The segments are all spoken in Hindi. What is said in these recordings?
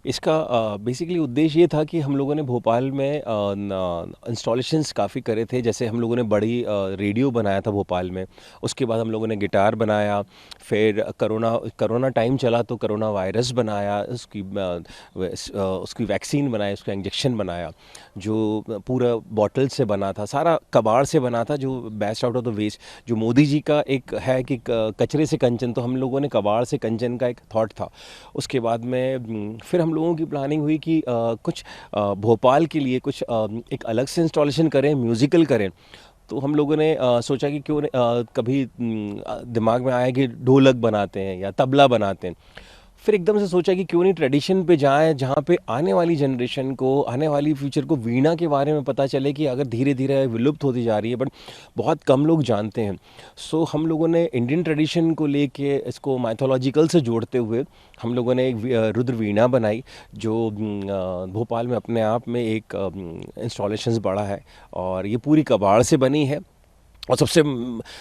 इसका बेसिकली उद्देश्य ये था कि हम लोगों ने भोपाल में इंस्टॉलेशंस काफ़ी करे थे। जैसे हम लोगों ने बड़ी रेडियो बनाया था भोपाल में। उसके बाद हम लोगों ने गिटार बनाया। फिर कोरोना कोरोना टाइम चला तो कोरोना वायरस बनाया, उसकी वैक्सीन बनाई, उसका इंजेक्शन बनाया जो पूरा बॉटल से बना था, सारा कबाड़ से बना था, जो best out of the waste. जो मोदी जी का एक है कि कचरे से कंचन, तो हम लोगों ने कबाड़ से कंचन का एक थॉट था। उसके बाद में फिर हम लोगों की प्लानिंग हुई कि कुछ भोपाल के लिए कुछ एक अलग से इंस्टॉलेशन करें, म्यूज़िकल करें। तो हम लोगों ने सोचा कि क्यों कभी दिमाग में आया कि ढोलक बनाते हैं या तबला बनाते हैं। फिर एकदम से सोचा कि क्यों नहीं ट्रेडिशन पे जाएं, जहाँ पे आने वाली जनरेशन को, आने वाली फ्यूचर को वीणा के बारे में पता चले कि अगर धीरे धीरे विलुप्त होती जा रही है, बट बहुत कम लोग जानते हैं। सो हम लोगों ने इंडियन ट्रेडिशन को लेके इसको माइथोलॉजिकल से जोड़ते हुए हम लोगों ने एक रुद्र वीणा बनाई, जो भोपाल में अपने आप में एक इंस्टॉलेशंस बड़ा है, और ये पूरी कबाड़ से बनी है। और सबसे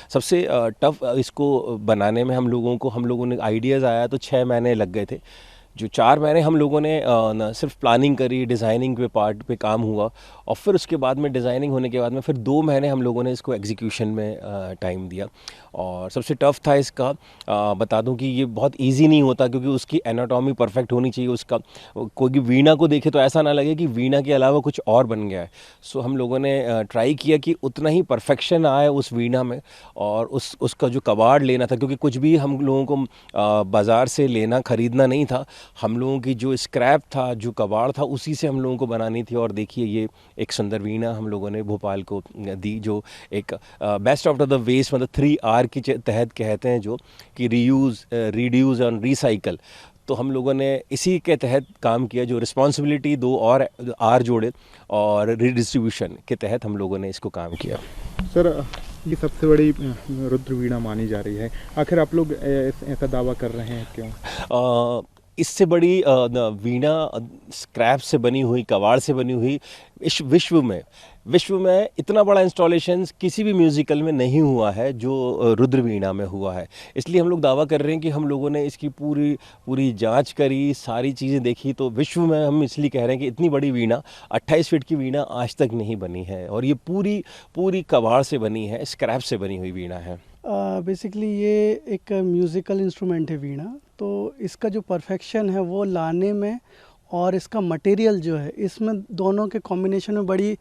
सबसे टफ इसको बनाने में हम लोगों ने आइडियाज़ आया तो 6 महीने लग गए थे। जो 4 महीने हम लोगों ने न सिर्फ प्लानिंग करी, डिज़ाइनिंग पे पार्ट पे काम हुआ, और फिर उसके बाद में डिज़ाइनिंग होने के बाद में फिर 2 महीने हम लोगों ने इसको एग्जीक्यूशन में टाइम दिया। और सबसे टफ था इसका, बता दूं कि ये बहुत इजी नहीं होता, क्योंकि उसकी एनाटॉमी परफेक्ट होनी चाहिए। उसका कोई भी वीणा को देखे तो ऐसा ना लगे कि वीणा के अलावा कुछ और बन गया है। सो हम लोगों ने ट्राई किया कि उतना ही परफेक्शन आए उस वीणा में, और उसका जो कबाड़ लेना था, क्योंकि कुछ भी हम लोगों को बाज़ार से लेना ख़रीदना नहीं था। हम लोगों की जो स्क्रैप था, जो कबाड़ था, उसी से हम लोगों को बनानी थी। और देखिए ये एक सुंदर वीणा हम लोगों ने भोपाल को दी, जो एक best out of the waste, मतलब 3R के तहत कहते हैं, जो कि रीयूज़, रिड्यूस और रिसाइकल। तो हम लोगों ने इसी के तहत काम किया, जो रिस्पॉन्सिबिलिटी 2 और R जोड़े, और रिडिस्ट्रीब्यूशन के तहत हम लोगों ने इसको काम किया। सर, ये सबसे बड़ी रुद्र वीणा मानी जा रही है, आखिर आप लोग ऐसा दावा कर रहे हैं क्यों? इससे बड़ी वीणा स्क्रैप से बनी हुई, कबाड़ से बनी हुई, विश्व में इतना बड़ा इंस्टॉलेशन किसी भी म्यूज़िकल में नहीं हुआ है जो रुद्र वीणा में हुआ है। इसलिए हम लोग दावा कर रहे हैं कि हम लोगों ने इसकी पूरी पूरी जांच करी, सारी चीज़ें देखी, तो विश्व में हम इसलिए कह रहे हैं कि इतनी बड़ी वीणा, 28 फीट की वीणा आज तक नहीं बनी है, और ये पूरी पूरी कबाड़ से बनी है, स्क्रैप से बनी हुई वीणा है। बेसिकली ये एक म्यूज़िकल इंस्ट्रूमेंट है वीणा। तो इसका जो परफेक्शन है वो लाने में, और इसका मटेरियल जो है, इसमें दोनों के कॉम्बिनेशन में बड़ी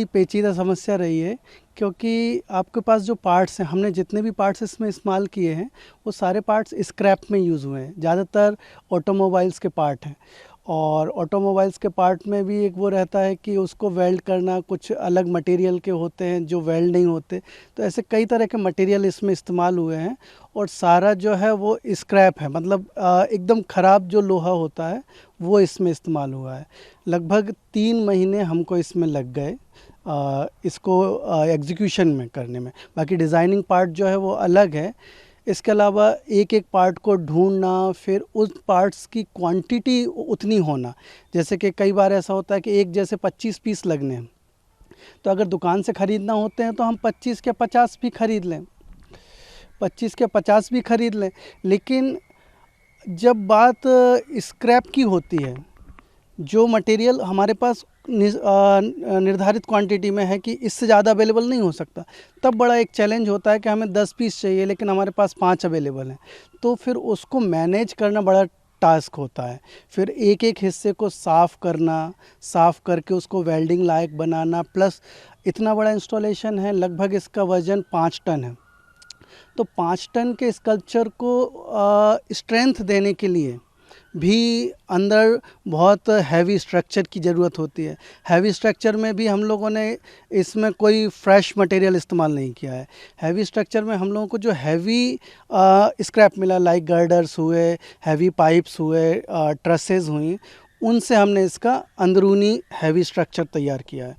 पेचीदा समस्या रही है। क्योंकि आपके पास जो पार्ट्स हैं, हमने जितने भी पार्ट्स इसमें इस्तेमाल किए हैं वो सारे पार्ट्स स्क्रैप में यूज़ हुए हैं। ज़्यादातर ऑटोमोबाइल्स के पार्ट हैं, और ऑटोमोबाइल्स के पार्ट में भी एक वो रहता है कि उसको वेल्ड करना, कुछ अलग मटेरियल के होते हैं जो वेल्ड नहीं होते। तो ऐसे कई तरह के मटेरियल इसमें इस्तेमाल हुए हैं, और सारा जो है वो स्क्रैप है, मतलब एकदम ख़राब जो लोहा होता है वो इसमें इस्तेमाल हुआ है। लगभग 3 महीने हमको इसमें लग गए इसको एग्जीक्यूशन में करने में। बाकी डिज़ाइनिंग पार्ट जो है वो अलग है। इसके अलावा एक एक पार्ट को ढूंढना, फिर उस पार्ट्स की क्वांटिटी उतनी होना। जैसे कि कई बार ऐसा होता है कि एक जैसे 25 पीस लगने हैं, तो अगर दुकान से ख़रीदना होते हैं तो हम 25 के 50 भी ख़रीद लें, 25 के 50 भी ख़रीद लें। लेकिन जब बात स्क्रैप की होती है, जो मटेरियल हमारे पास निर्धारित क्वांटिटी में है कि इससे ज़्यादा अवेलेबल नहीं हो सकता, तब बड़ा एक चैलेंज होता है कि हमें 10 पीस चाहिए लेकिन हमारे पास 5 अवेलेबल हैं। तो फिर उसको मैनेज करना बड़ा टास्क होता है। फिर एक एक हिस्से को साफ़ करना, साफ़ करके उसको वेल्डिंग लायक बनाना, प्लस इतना बड़ा इंस्टॉलेशन है, लगभग इसका वज़न 5 टन है। तो 5 टन के स्कल्पचर को स्ट्रेंथ देने के लिए भी अंदर बहुत हैवी स्ट्रक्चर की ज़रूरत होती है। हैवी स्ट्रक्चर में भी हम लोगों ने इसमें कोई फ्रेश मटेरियल इस्तेमाल नहीं किया है। हैवी स्ट्रक्चर में हम लोगों को जो हैवी स्क्रैप मिला, लाइक गर्डर्स हुए, हैवी पाइप्स हुए, ट्रसेस हुई, उनसे हमने इसका अंदरूनी हैवी स्ट्रक्चर तैयार किया है।